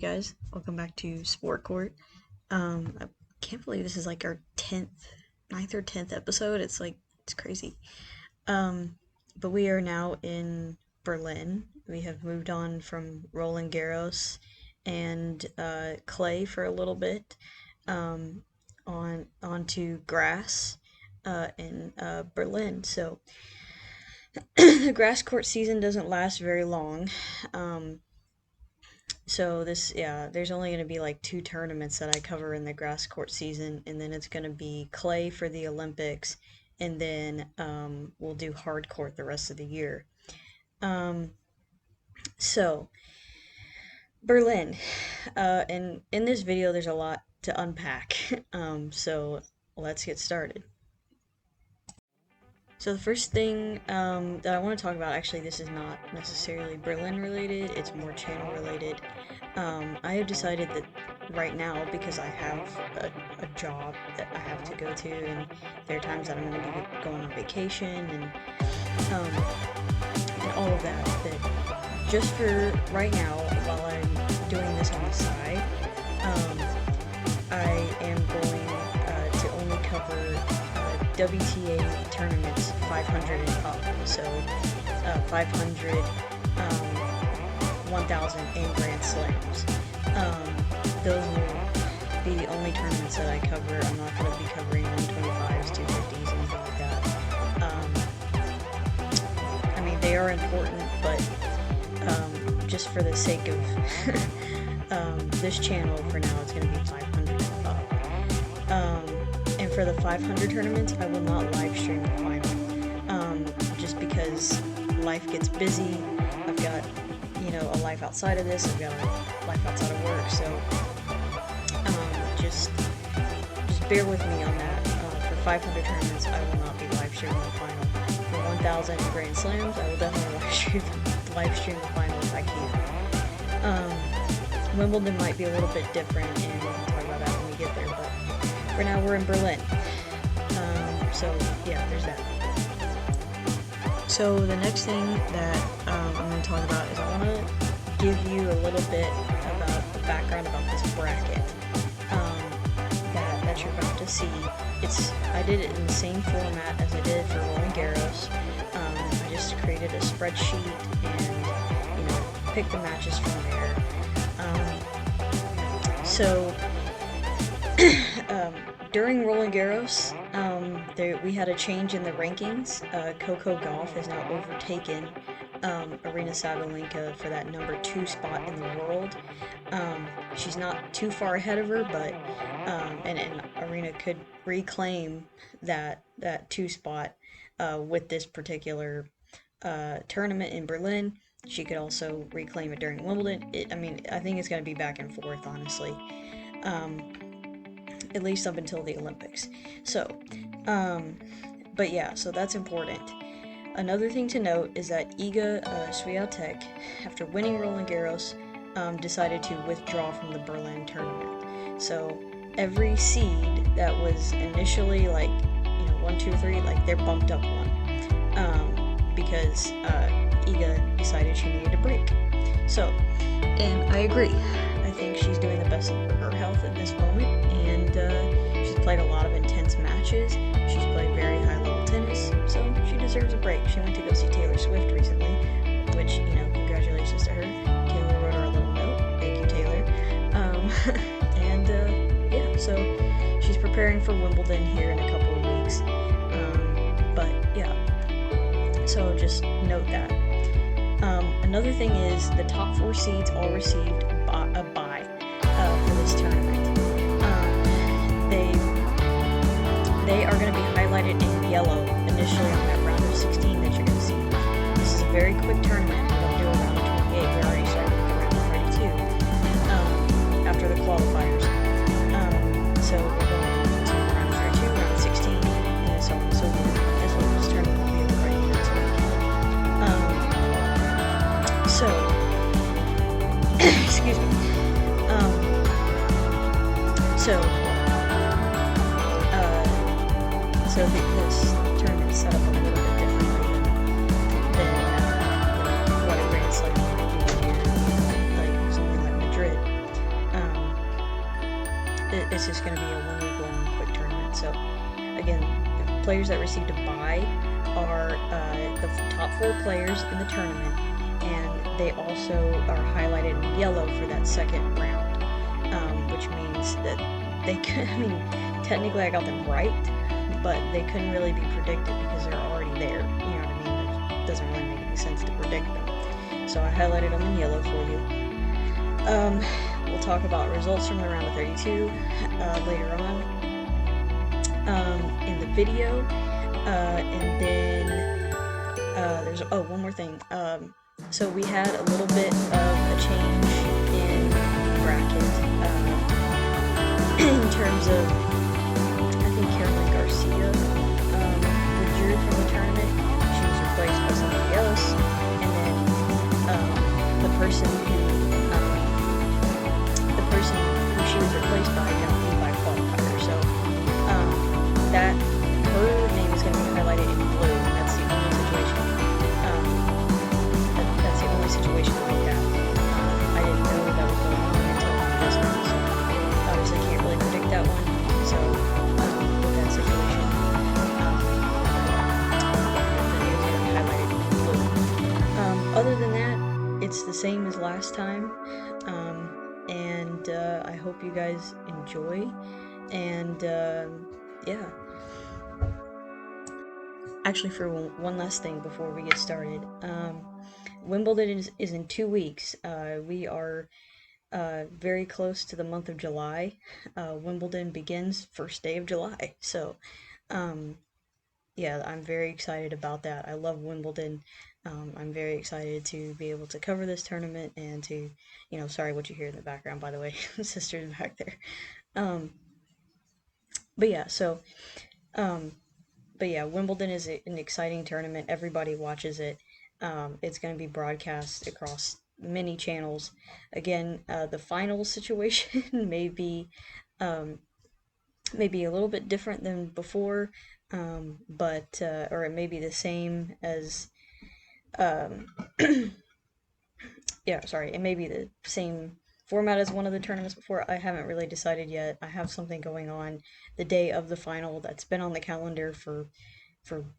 guys, welcome back to Sport Court. I can't believe this is like our 9th or 10th episode. It's crazy. But we are now in Berlin. We have moved on from Roland Garros and clay for a little bit, onto grass in Berlin. So the grass court season doesn't last very long. So there's only going to be like 2 tournaments that I cover in the grass court season, and then it's going to be clay for the Olympics, and then we'll do hard court the rest of the year. So Berlin, and in this video there's a lot to unpack. So let's get started. So the first thing that I want to talk about, actually this is not necessarily Berlin related, it's more channel related. I have decided that right now, because I have a job that I have to go to, and there are times that I'm going to be going on vacation and all of that, that just for right now, while I'm doing this on the side, I am going to only cover WTA tournaments 500 and up, so 500, 1,000, and Grand Slams. Those will be the only tournaments that I cover. I'm not going to be covering 125s, 250s, anything like that. I mean, they are important, but just for the sake of this channel, for now, it's going to be 500 and up. And for the 500 tournaments, I will not live stream the final, just because life gets busy. I've got, a life outside of this. I've got a life outside of work, so just bear with me on that. For 500 tournaments, I will not be live streaming the final. For 1,000 Grand Slams, I will definitely live stream the final if I can. Wimbledon might be a little bit different, and we'll talk about that when we get there, but for now, we're in Berlin. So yeah, there's that. So the next thing that I'm going to talk about is I want to give you a little bit about the background about this bracket that you're about to see. I did it in the same format as I did for Roland Garros. I just created a spreadsheet and picked the matches from there. During Roland Garros, we had a change in the rankings. Coco Gauff has now overtaken Aryna Sabalenka for that number 2 spot in the world. She's not too far ahead of her, but and Aryna could reclaim that 2 spot with this particular tournament in Berlin. She could also reclaim it during Wimbledon. I think it's going to be back and forth, honestly. At least up until the Olympics. So that's important. Another thing to note is that Iga Swiatek, after winning Roland Garros, decided to withdraw from the Berlin tournament. So every seed that was initially 1, 2, 3, they're bumped up 1, because Iga decided she needed a break. So, and I agree. I think she's doing the best for her health at this moment, and she's played a lot of intense matches. She's played very high-level tennis, so she deserves a break. She went to go see Taylor Swift recently, which, congratulations to her. Taylor wrote her a little note. Thank you, Taylor. So she's preparing for Wimbledon here in a couple of weeks. So just note that. Another thing is the top 4 seeds all received a bye for this tournament. They are going to be highlighted in yellow initially on that round of 16 that you're going to see. This is a very quick tournament. We don't do a round of 28. We already started with the round of 32 after the qualifiers. So we're going to round of 32, round of 16, and so on and so forth. This tournament will be already next week. Excuse me. This tournament is set up a little bit differently than what a Grand Slam would be here, like something like Madrid. it's just going to be a 1 week long quick tournament. So again, the players that received a bye are the top 4 players in the tournament, and they also are highlighted in yellow for that second round, which means that they could, I mean, technically I got them right, but they couldn't really be predicted because they're already there. You know what I mean? It doesn't really make any sense to predict them. So I highlighted them in yellow for you. We'll talk about results from the round of 32 later on in the video. And then there's one more thing. So we had a little bit of a change in bracket in terms of, I think Caroline Garcia withdrew from the tournament. She was replaced by somebody else, and then the person who she was replaced by got beat by qualifier. So that her name is going to be highlighted in blue. That's the only situation. That's the only situation like that. I didn't know that was going on until just now. So obviously can't really predict that one. So with that situation, the name is going to be highlighted in blue. Other than that, it's the same as last time. And I hope you guys enjoy, and yeah. Actually, for one last thing before we get started, Wimbledon is in 2 weeks. We are very close to the month of July. Wimbledon begins first day of July, so yeah, I'm very excited about that. I love Wimbledon. I'm very excited to be able to cover this tournament and to, you know, sorry what you hear in the background, by the way, sister's back there. But yeah, so, but yeah, Wimbledon is an exciting tournament. Everybody watches it. It's going to be broadcast across many channels. Again, the final situation may be a little bit different than before, but or it may be the same as yeah, sorry, it may be the same format as one of the tournaments before. I haven't really decided yet. I have something going on the day of the final that's been on the calendar for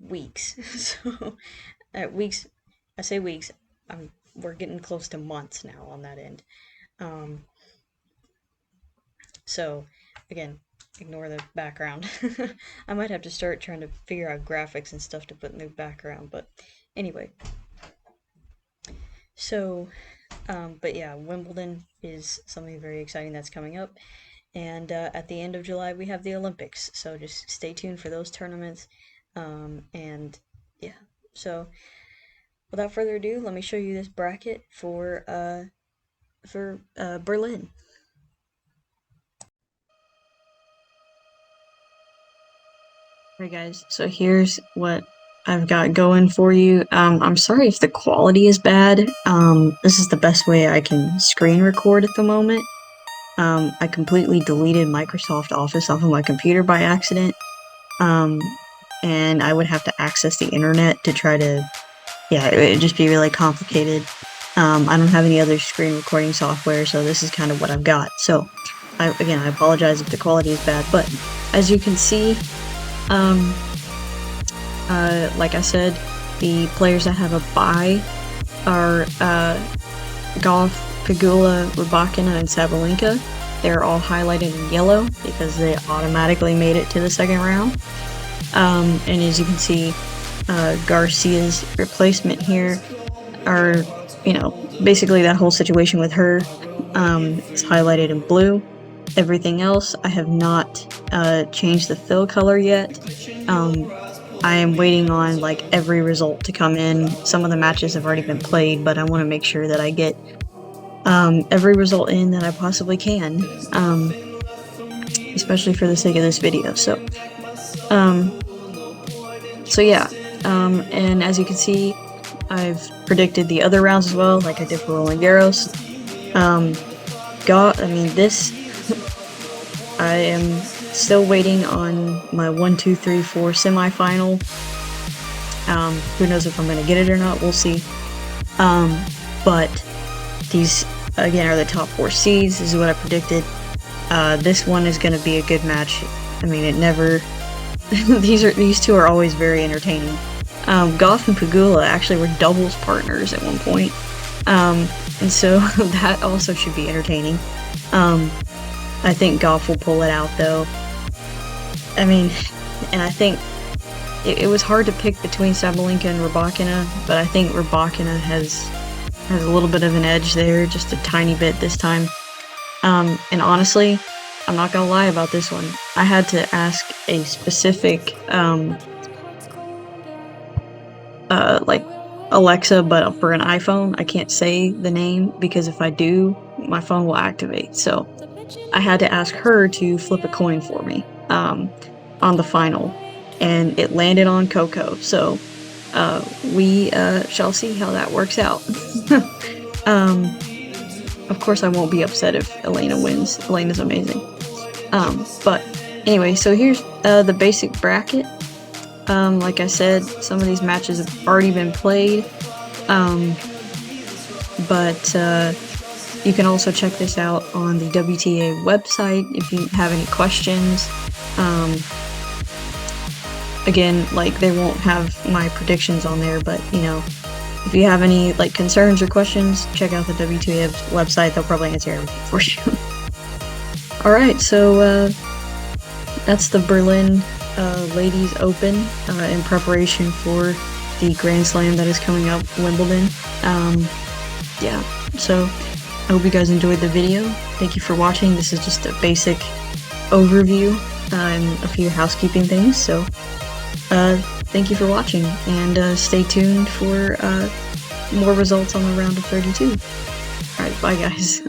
weeks. So weeks, I say weeks, we're getting close to months now on that end. So again, ignore the background. I might have to start trying to figure out graphics and stuff to put in the background, but anyway. So, but yeah, Wimbledon is something very exciting that's coming up. And at the end of July, we have the Olympics. So just stay tuned for those tournaments. And yeah, so without further ado, let me show you this bracket for Berlin. Alright guys, so here's what I've got going for you. I'm sorry if the quality is bad. This is the best way I can screen record at the moment. I completely deleted Microsoft Office off of my computer by accident. And I would have to access the internet to try to, yeah, it would just be really complicated. I don't have any other screen recording software, so this is kind of what I've got. So, again, I apologize if the quality is bad, but as you can see, like I said, the players that have a bye are Goff, Pegula, Rybakina, and Sabalenka. They're all highlighted in yellow because they automatically made it to the second round. And as you can see, Garcia's replacement here are, you know, basically that whole situation with her is highlighted in blue. Everything else, I have not changed the fill color yet. I am waiting on like every result to come in. Some of the matches have already been played, but I want to make sure that I get every result in that I possibly can, especially for the sake of this video. So yeah, and as you can see, I've predicted the other rounds as well, like I did for Roland Garros. This I am still waiting on my 1, 2, 3, 4 semifinal. Who knows if I'm going to get it or not, we'll see. But these, again, are the top 4 seeds. This is what I predicted. This one is going to be a good match. I mean, it never. These two are always very entertaining. Goff and Pagula actually were doubles partners at one point, and so that also should be entertaining. I think Goff will pull it out though. I mean, and I think it was hard to pick between Sabalenka and Rybakina, but I think Rybakina has a little bit of an edge there, just a tiny bit this time. And honestly, I'm not gonna lie about this one. I had to ask a specific, like Alexa, but for an iPhone. I can't say the name because if I do, my phone will activate. So I had to ask her to flip a coin for me, on the final, and it landed on Coco. So, we shall see how that works out. Of course, I won't be upset if Elena wins. Elena's amazing. But anyway, so here's the basic bracket. Like I said, some of these matches have already been played, but you can also check this out on the WTA website if you have any questions. Again, like, they won't have my predictions on there, but you know, if you have any like concerns or questions, check out the WTA website. They'll probably answer everything for you. Alright, so that's the Berlin Ladies Open in preparation for the Grand Slam that is coming up, Wimbledon. Yeah, so I hope you guys enjoyed the video. Thank you for watching. This is just a basic overview and a few housekeeping things, so thank you for watching, and stay tuned for more results on the round of 32. Alright, bye guys.